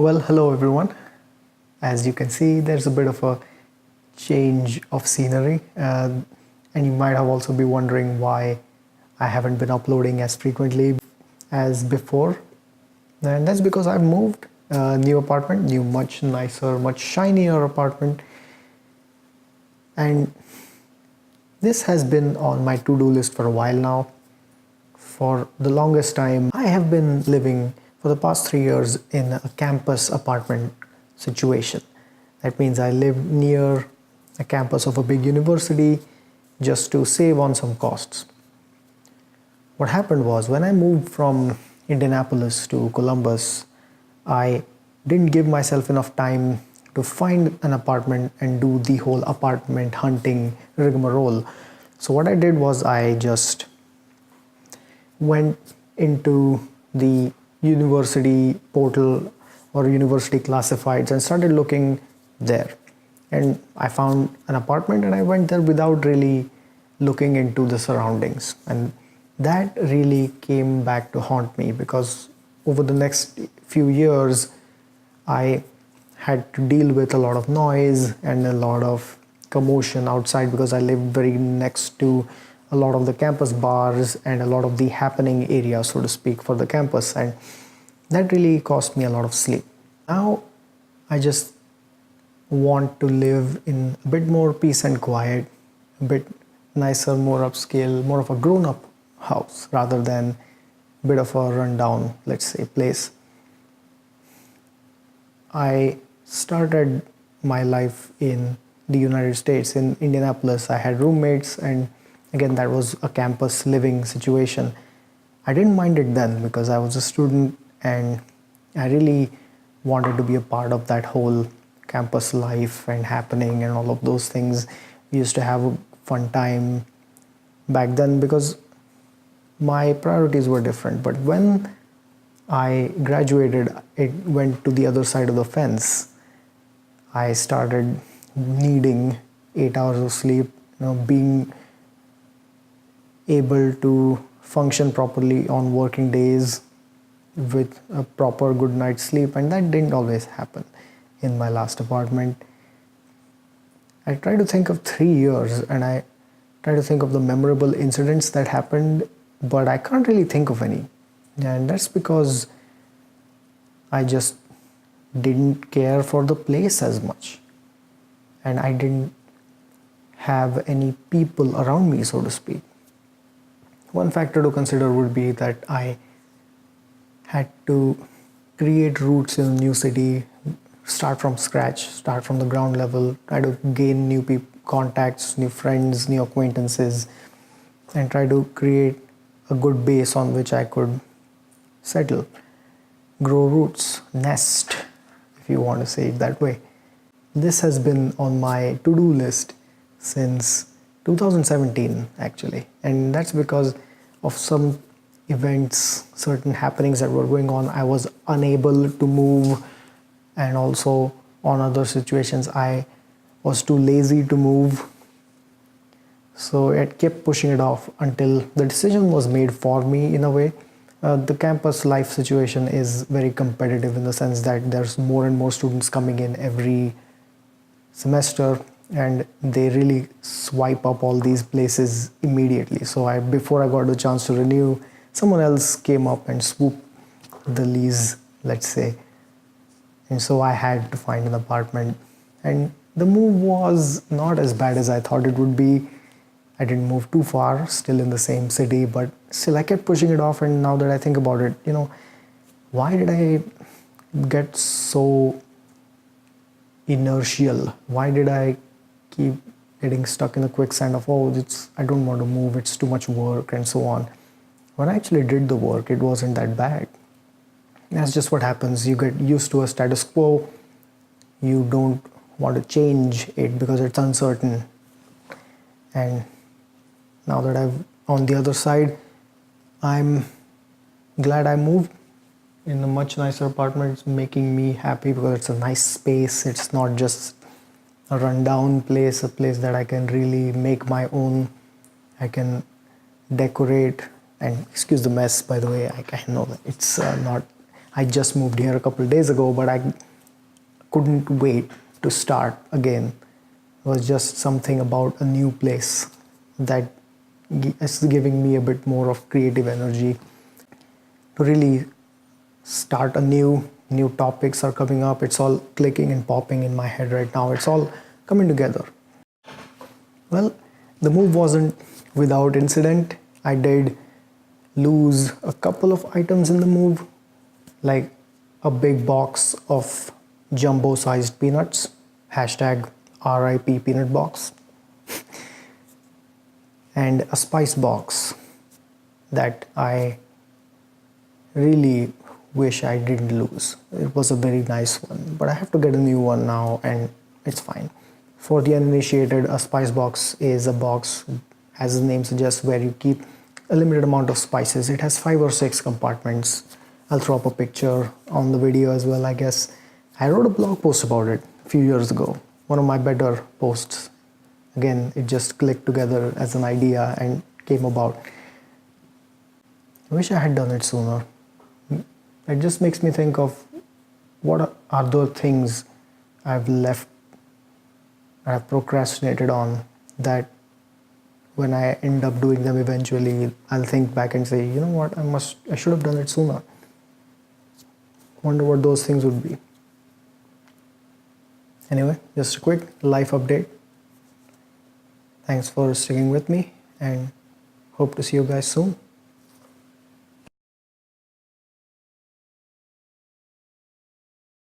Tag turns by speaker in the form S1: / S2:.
S1: Well, hello everyone. As you can see, there's a bit of a change of scenery, and you might have also be wondering why I haven't been uploading as frequently as before. And that's because I've moved a new apartment, new, much nicer, much shinier apartment, and this has been on my to-do list for a while now. For the longest time, I have been living for the past 3 years in a campus apartment situation. That means I live near a campus of a big university just to save on some costs. What happened was when I moved from Indianapolis to Columbus, I didn't give myself enough time to find an apartment and do the whole apartment hunting rigmarole. So what I did was I just went into the university portal or university classifieds and started looking there. And I found an apartment and I went there without really looking into the surroundings. And that really came back to haunt me because over the next few years, I had to deal with a lot of noise and a lot of commotion outside because I lived very next to a lot of the campus bars and a lot of the happening area, so to speak, for the campus. And that really cost me a lot of sleep. Now I just want to live in a bit more peace and quiet, a bit nicer, more upscale, more of a grown-up house rather than a bit of a rundown, let's say, place. I started my life in the United States, in Indianapolis. I had roommates, and again, that was a campus living situation. I didn't mind it then because I was a student and I really wanted to be a part of that whole campus life and happening and all of those things. We used to have a fun time back then because my priorities were different. But when I graduated, it went to the other side of the fence. I started needing 8 hours of sleep, being able to function properly on working days with a proper good night's sleep, and that didn't always happen in my last apartment. I try to think of 3 years and I try to think of the memorable incidents that happened, but I can't really think of any. And that's because I just didn't care for the place as much. And I didn't have any people around me, so to speak. One factor to consider would be that I had to create roots in a new city, start from scratch, start from the ground level, try to gain new contacts, new friends, new acquaintances, and try to create a good base on which I could settle, grow roots, nest, if you want to say it that way. This has been on my to-do list since 2017 actually, and that's because of some events, certain happenings that were going on. I was unable to move, and also on other situations I was too lazy to move, so it kept pushing it off until the decision was made for me in a way. The campus life situation is very competitive in the sense that there's more and more students coming in every semester, and they really swipe up all these places immediately. So before I got the chance to renew, someone else came up and swooped the lease, let's say. And so I had to find an apartment. And the move was not as bad as I thought it would be. I didn't move too far, still in the same city, but still I kept pushing it off. And now that I think about it, why did I get so inertial? Why did I keep getting stuck in the quicksand of, I don't want to move, it's too much work and so on. When I actually did the work, it wasn't that bad. That's just what happens. You get used to a status quo. You don't want to change it because it's uncertain. And now that I'm on the other side, I'm glad I moved in a much nicer apartment. It's making me happy because it's a nice space. It's not just a rundown place, a place that I can really make my own. I can decorate, and excuse the mess, by the way. I know that it's not I just moved here a couple of days ago, but I couldn't wait to start again. It was just something about a new place that is giving me a bit more of creative energy to really start anew. New topics are coming up. It's all clicking and popping in my head right now. It's all coming together. Well, the move wasn't without incident. I did lose a couple of items in the move, like a big box of jumbo sized peanuts, hashtag RIP peanut box, and a spice box that I really wish I didn't lose. It was a very nice one, but I have to get a new one now and it's fine. For the uninitiated, a spice box is a box, as the name suggests, where you keep a limited amount of spices. It has 5 or 6 compartments. I'll throw up a picture on the video as well, I guess. I wrote a blog post about it a few years ago. One of my better posts. Again, it just clicked together as an idea and came about. I wish I had done it sooner. It just makes me think of what are the things I've left, I've procrastinated on, that when I end up doing them eventually, I'll think back and say, you know what, I should have done it sooner. Wonder what those things would be. Anyway, just a quick life update. Thanks for sticking with me and hope to see you guys soon.